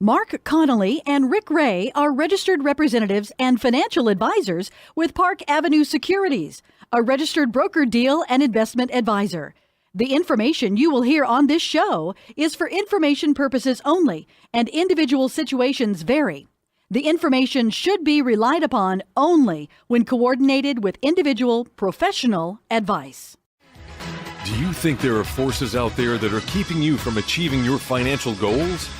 Mark Connolly and Rick Ray are registered representatives and financial advisors with Park Avenue Securities, a registered broker deal and investment advisor. The information you will hear on this show is for information purposes only, and individual situations vary. The information should be relied upon only when coordinated with individual professional advice. Do you think there are forces out there that are keeping you from achieving your financial goals?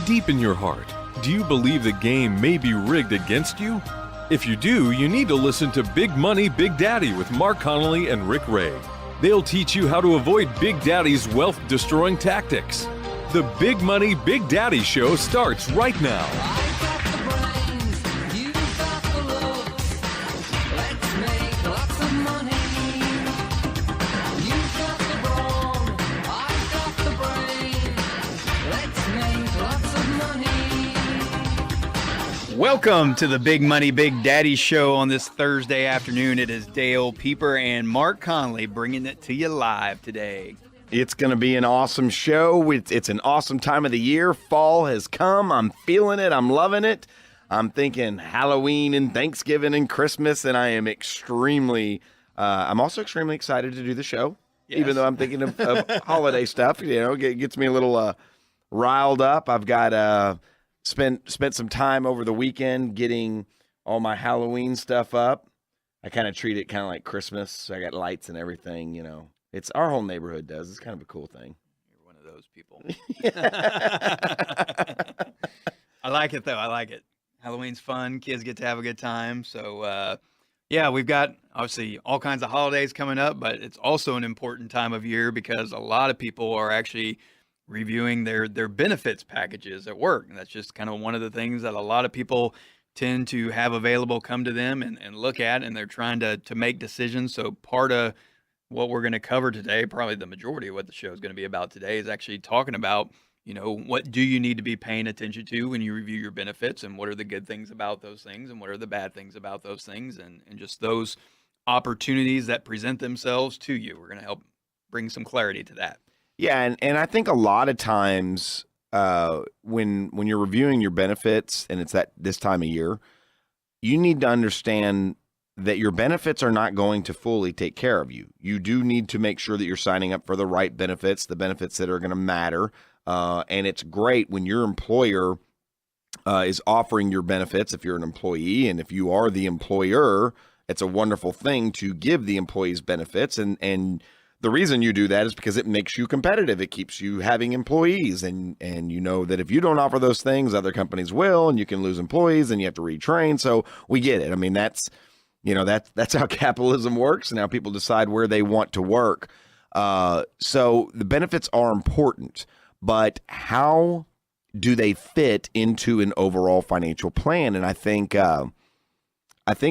Deep in your heart, do you believe the game may be rigged against you? If you do, you need to listen to Big Money, Big Daddy with Mark Connolly and Rick Ray. They'll teach you how to avoid Big Daddy's wealth-destroying tactics. The Big Money, Big Daddy show starts right now. Welcome to the Big Money, Big Daddy show on this Thursday afternoon. It is Dale Pieper and Mark Connolly bringing it to you live today. It's going to be an awesome show. It's an awesome time of the year. Fall has come. I'm feeling it. I'm loving it. I'm thinking Halloween and Thanksgiving and Christmas, and I am I'm also extremely excited to do the show, yes. Even though I'm thinking of holiday stuff. You know, it gets me a little riled up. I've got spent some time over the weekend getting all my Halloween stuff up. I kind of treat it kind of like Christmas. So I got lights and everything, you know. It's our whole neighborhood does. It's kind of a cool thing. You're one of those people. I like it, though. I like it. Halloween's fun. Kids get to have a good time. So, yeah, we've got, obviously, all kinds of holidays coming up, but it's also an important time of year because a lot of people are actually reviewing their benefits packages at work. And that's just kind of one of the things that a lot of people tend to have available, come to them and look at, and they're trying to make decisions. So part of what we're going to cover today, probably the majority of what the show is going to be about today, is actually talking about, you know, what do you need to be paying attention to when you review your benefits, and what are the good things about those things, and what are the bad things about those things, and just those opportunities that present themselves to you. We're going to help bring some clarity to that. Yeah, and I think a lot of times when you're reviewing your benefits, and it's this time of year, you need to understand that your benefits are not going to fully take care of you. You do need to make sure that you're signing up for the right benefits, the benefits that are going to matter. And it's great when your employer is offering your benefits if you're an employee, and if you are the employer, it's a wonderful thing to give the employees benefits. And the reason you do that is because it makes you competitive. It keeps you having employees, and you know that if you don't offer those things, other companies will, and you can lose employees, and you have to retrain. So we get it. I mean, that's how capitalism works, and how people decide where they want to work. So the benefits are important, but how do they fit into an overall financial plan? And I think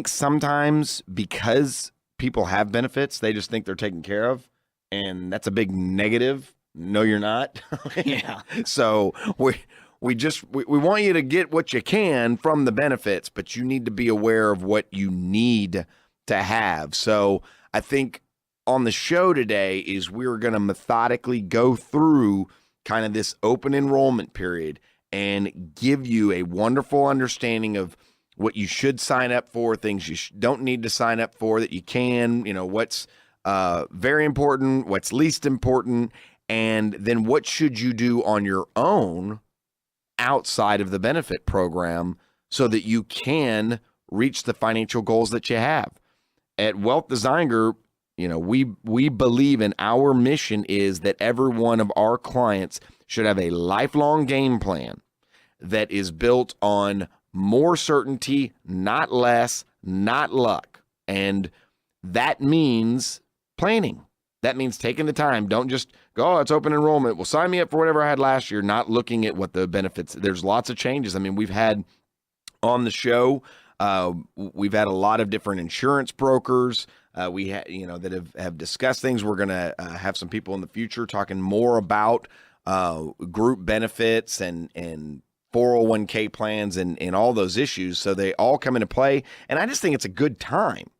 sometimes because people have benefits, they just think they're taken care of. And that's a big negative. No, you're not. Yeah. So we want you to get what you can from the benefits, but you need to be aware of what you need to have. So I think on the show today is we're going to methodically go through kind of this open enrollment period and give you a wonderful understanding of what you should sign up for, things you don't need to sign up for that you can, you know, what's very important, what's least important, and then what should you do on your own outside of the benefit program so that you can reach the financial goals that you have. At Wealth Design Group, you know, we believe in our mission is that every one of our clients should have a lifelong game plan that is built on more certainty, not less, not luck. And that means planning. That means taking the time. Don't just go, oh, it's open enrollment. Well, sign me up for whatever I had last year, not looking at what the benefits. There's lots of changes. I mean, we've had on the show, we've had a lot of different insurance brokers. We that have discussed things. We're going to have some people in the future talking more about group benefits and 401k plans and all those issues. So they all come into play. And I just think it's a good time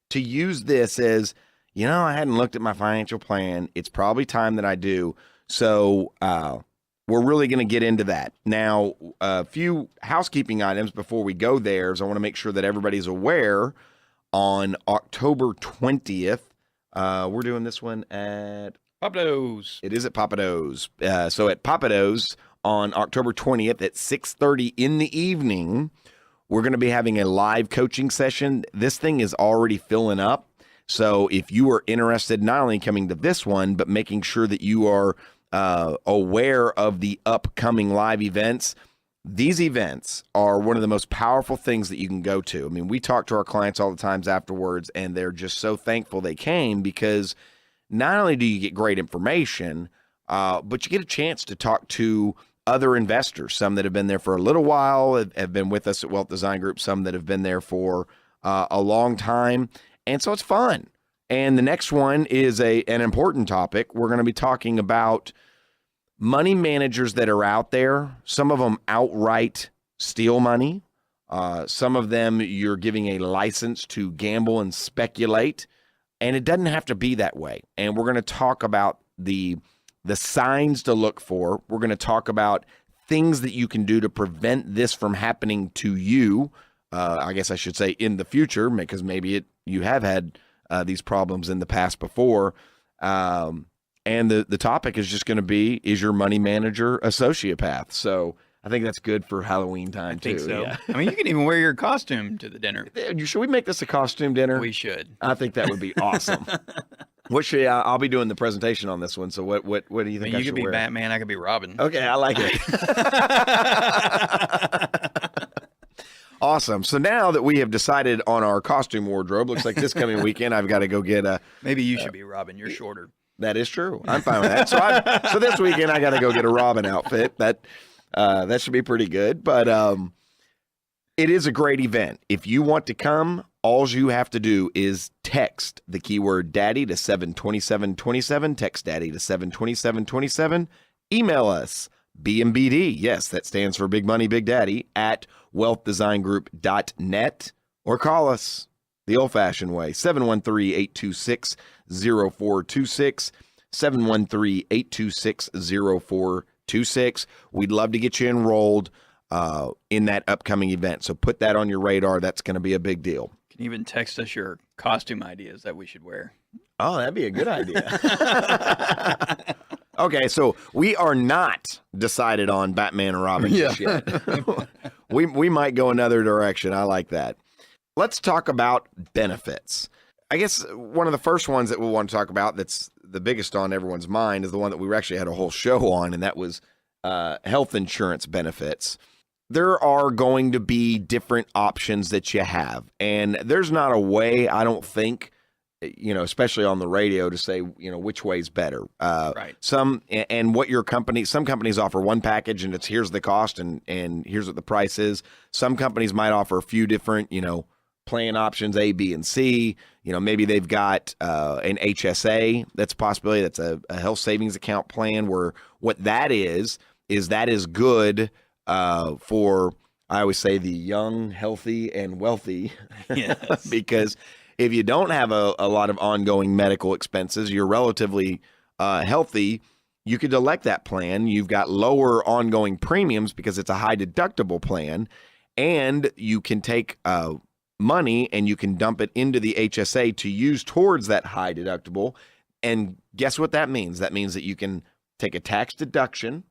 to use this as, you know, I hadn't looked at my financial plan. It's probably time that I do. So we're really going to get into that. Now, a few housekeeping items before we go there is I want to make sure that everybody's aware on October 20th, we're doing this one at Papados. It is at Papados. So at Papados on October 20th at 6:30 in the evening, we're going to be having a live coaching session. This thing is already filling up. So if you are interested, not only coming to this one, but making sure that you are aware of the upcoming live events. These events are one of the most powerful things that you can go to. I mean, we talk to our clients all the times afterwards, and they're just so thankful they came because not only do you get great information, but you get a chance to talk to other investors, some that have been there for a little while, have been with us at Wealth Design Group, some that have been there for a long time. And so it's fun. And the next one is an important topic. We're going to be talking about money managers that are out there. Some of them outright steal money. Some of them you're giving a license to gamble and speculate. And it doesn't have to be that way. And we're going to talk about the signs to look for. We're going to talk about things that you can do to prevent this from happening to you. I guess I should say in the future, because maybe you have had these problems in the past before. And the topic is just going to be, is your money manager a sociopath? So I think that's good for Halloween time, too. I think so. Yeah. I mean, you can even wear your costume to the dinner. Should we make this a costume dinner? We should. I think that would be awesome. What should I'll be doing the presentation on this one. So what do you think I You should could be wear? Batman. I could be Robin. Okay, I like it. Awesome. So now that we have decided on our costume wardrobe, looks like this coming weekend I've got to go get a. Maybe you should be Robin. You're shorter. That is true. I'm fine with that. So this weekend I got to go get a Robin outfit. That should be pretty good. But it is a great event. If you want to come, all you have to do is text the keyword daddy to 72727. Text daddy to 72727. Email us BMBD. Yes, that stands for Big Money Big Daddy at wealthdesigngroup.net, or call us the old-fashioned way, 713-826-0426, 713-826-0426. We'd love to get you enrolled in that upcoming event. So put that on your radar. That's going to be a big deal. You can even text us your costume ideas that we should wear. Oh, that'd be a good idea. Okay, so we are not decided on Batman and Robin just yet. We might go another direction. I like that. Let's talk about benefits. I guess one of the first ones that we'll want to talk about that's the biggest on everyone's mind is the one that we actually had a whole show on, and that was health insurance benefits. There are going to be different options that you have, and there's not a way, I don't think, especially on the radio, to say, which way is better. Right. Some companies offer one package and it's here's the cost and here's what the price is. Some companies might offer a few different, plan options, A, B, and C. Maybe they've got an HSA. That's a possibility. That's a health savings account plan, where what that is good for, I always say, the young, healthy, and wealthy. Yes. Because if you don't have a lot of ongoing medical expenses, you're relatively healthy, you could elect that plan. You've got lower ongoing premiums because it's a high deductible plan, and you can take money and you can dump it into the HSA to use towards that high deductible. And guess what that means? That means that you can take a tax deduction.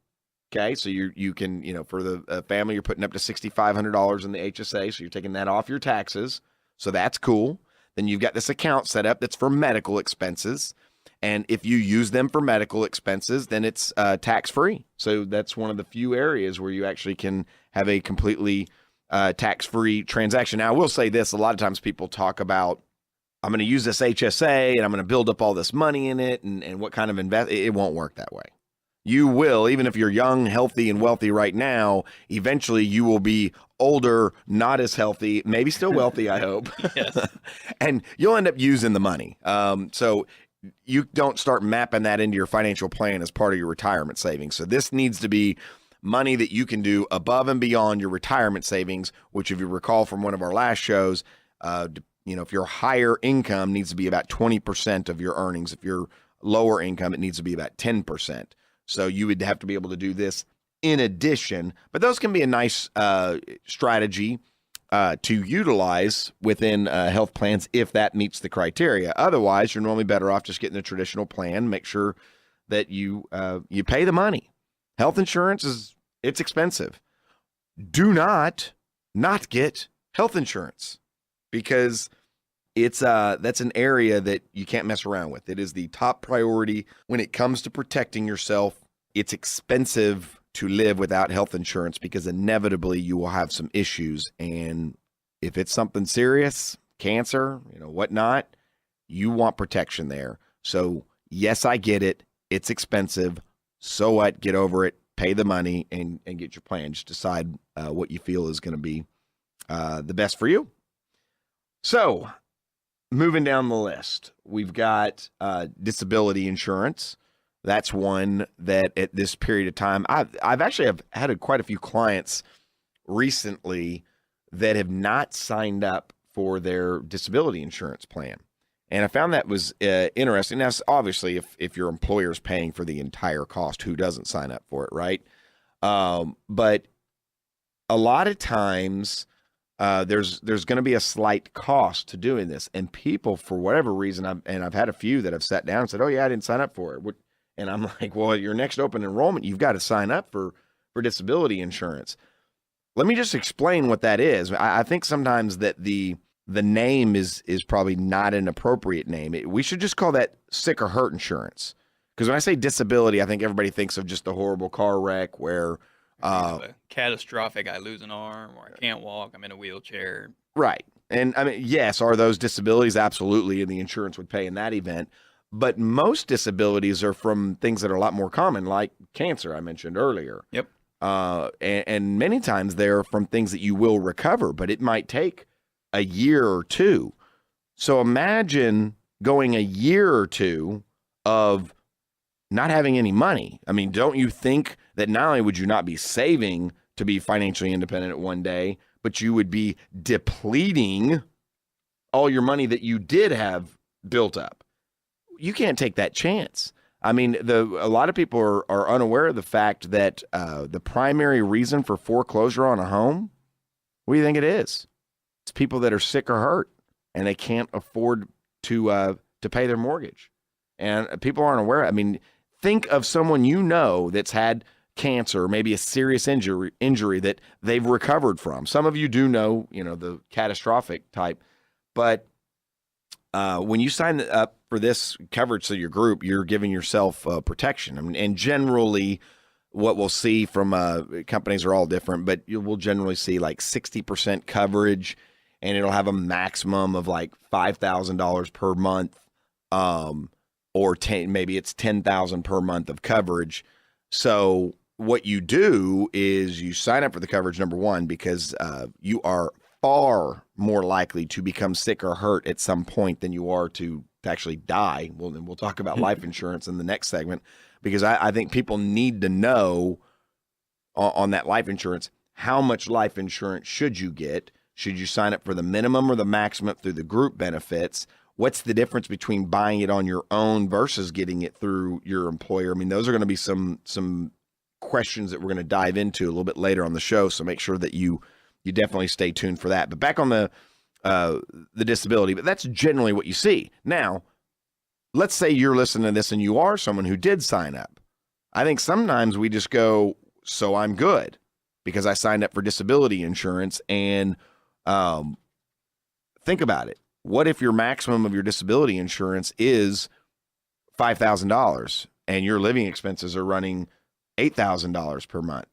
Okay, so you can, for the family, you're putting up to $6,500 in the HSA, so you're taking that off your taxes. So that's cool. Then you've got this account set up that's for medical expenses. And if you use them for medical expenses, then it's tax-free. So that's one of the few areas where you actually can have a completely tax-free transaction. Now, I will say this. A lot of times people talk about, I'm going to use this HSA and I'm going to build up all this money in it and what kind of it won't work that way. You will, even if you're young, healthy, and wealthy right now, eventually you will be older, not as healthy, maybe still wealthy, I hope. Yes. And you'll end up using the money. So you don't start mapping that into your financial plan as part of your retirement savings. So this needs to be money that you can do above and beyond your retirement savings, which, if you recall from one of our last shows, if your higher income needs to be about 20% of your earnings. If you're lower income, it needs to be about 10%. So you would have to be able to do this in addition, but those can be a nice strategy to utilize within health plans if that meets the criteria. Otherwise, you're normally better off just getting a traditional plan. Make sure that you pay the money. Health insurance it's expensive. Do not get health insurance because that's an area that you can't mess around with. It is the top priority when it comes to protecting yourself. It's expensive to live without health insurance because inevitably you will have some issues. And if it's something serious, cancer, whatnot, you want protection there. So yes, I get it. It's expensive. So what? Get over it. Pay the money and get your plan. Just decide what you feel is going to be the best for you. So moving down the list, we've got disability insurance. That's one that at this period of time, I've actually had quite a few clients recently that have not signed up for their disability insurance plan. And I found that was interesting. Now, obviously, if your employer is paying for the entire cost, who doesn't sign up for it, right? But a lot of times there's going to be a slight cost to doing this. And people, for whatever reason, I've had a few that have sat down and said, oh, yeah, I didn't sign up for it. And I'm like, well, your next open enrollment, you've got to sign up for disability insurance. Let me just explain what that is. I think sometimes that the name is probably not an appropriate name. We should just call that sick or hurt insurance. Because when I say disability, I think everybody thinks of just a horrible car wreck where catastrophic, I lose an arm or I can't walk, I'm in a wheelchair. Right. And I mean, yes, are those disabilities? Absolutely. And the insurance would pay in that event. But most disabilities are from things that are a lot more common, like cancer I mentioned earlier. Yep. And many times they're from things that you will recover, but it might take a year or two. So imagine going a year or two of not having any money. I mean, don't you think that not only would you not be saving to be financially independent at one day, but you would be depleting all your money that you did have built up? You can't take that chance. I mean, a lot of people are unaware of the fact that the primary reason for foreclosure on a home, what do you think it is? It's people that are sick or hurt and they can't afford to pay their mortgage. And people aren't aware. I mean, think of someone that's had cancer, maybe a serious injury that they've recovered from. Some of you do know, the catastrophic type, but when you sign up for this coverage to your group, you're giving yourself protection. And generally, what we'll see from companies are all different, but we'll generally see like 60% coverage, and it'll have a maximum of like $5,000 per month, or maybe it's $10,000 per month of coverage. So what you do is you sign up for the coverage, number one, because you are far more likely to become sick or hurt at some point than you are to actually die. Well, then we'll talk about life insurance in the next segment, because I think people need to know on that life insurance, how much life insurance should you get? Should you sign up for the minimum or the maximum through the group benefits? What's the difference between buying it on your own versus getting it through your employer? I mean, those are going to be some questions that we're going to dive into a little bit later on the show. So make sure that you definitely stay tuned for that. But back on the disability, but that's generally what you see. Now, let's say you're listening to this and you are someone who did sign up. I think sometimes we just go, so I'm good because I signed up for disability insurance. And think about it. What if your maximum of your disability insurance is $5,000 and your living expenses are running $8,000 per month?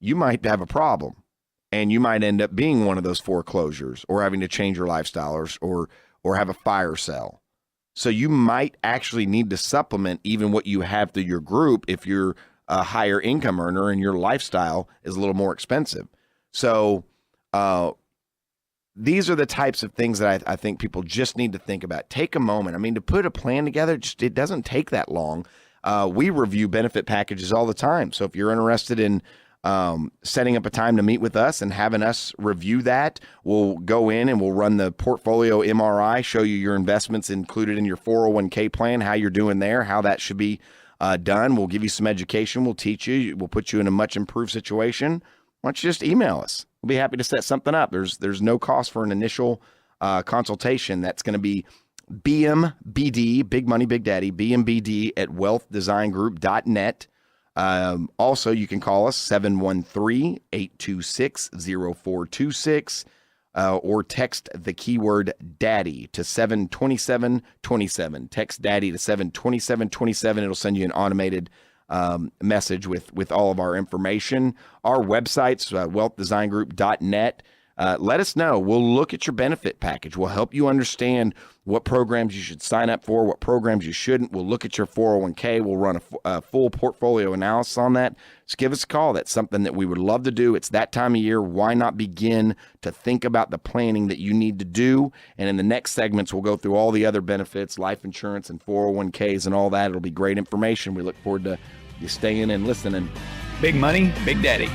You might have a problem. And you might end up being one of those foreclosures or having to change your lifestyle or have a fire sale. So you might actually need to supplement even what you have through your group if you're a higher income earner and your lifestyle is a little more expensive. So these are the types of things that I think people just need to think about. Take a moment. I mean, to put a plan together, it doesn't take that long. We review benefit packages all the time. So if you're interested in setting up a time to meet with us and having us review that, we'll go in and we'll run the portfolio MRI, show you your investments included in your 401k plan, how you're doing there, how that should be done. We'll give you some education. We'll teach you. We'll put you in a much improved situation. Why don't you just email us? We'll be happy to set something up. There's no cost for an initial consultation. That's going to be BMBD, Big Money, Big Daddy, BMBD at wealthdesigngroup.net. Also, you can call us 713-826-0426 or text the keyword daddy to 72727. Text daddy to 72727. It'll send you an automated message with all of our information. Our website's wealthdesigngroup.net. Let us know. We'll look at your benefit package. We'll help you understand what programs you should sign up for, what programs you shouldn't. We'll look at your 401k. We'll run a full portfolio analysis on that. Just give us a call. That's something that we would love to do. It's that time of year. Why not begin to think about the planning that you need to do? And in the next segments, we'll go through all the other benefits, life insurance and 401ks and all that. It'll be great information. We look forward to you staying and listening. Big Money, Big Daddy.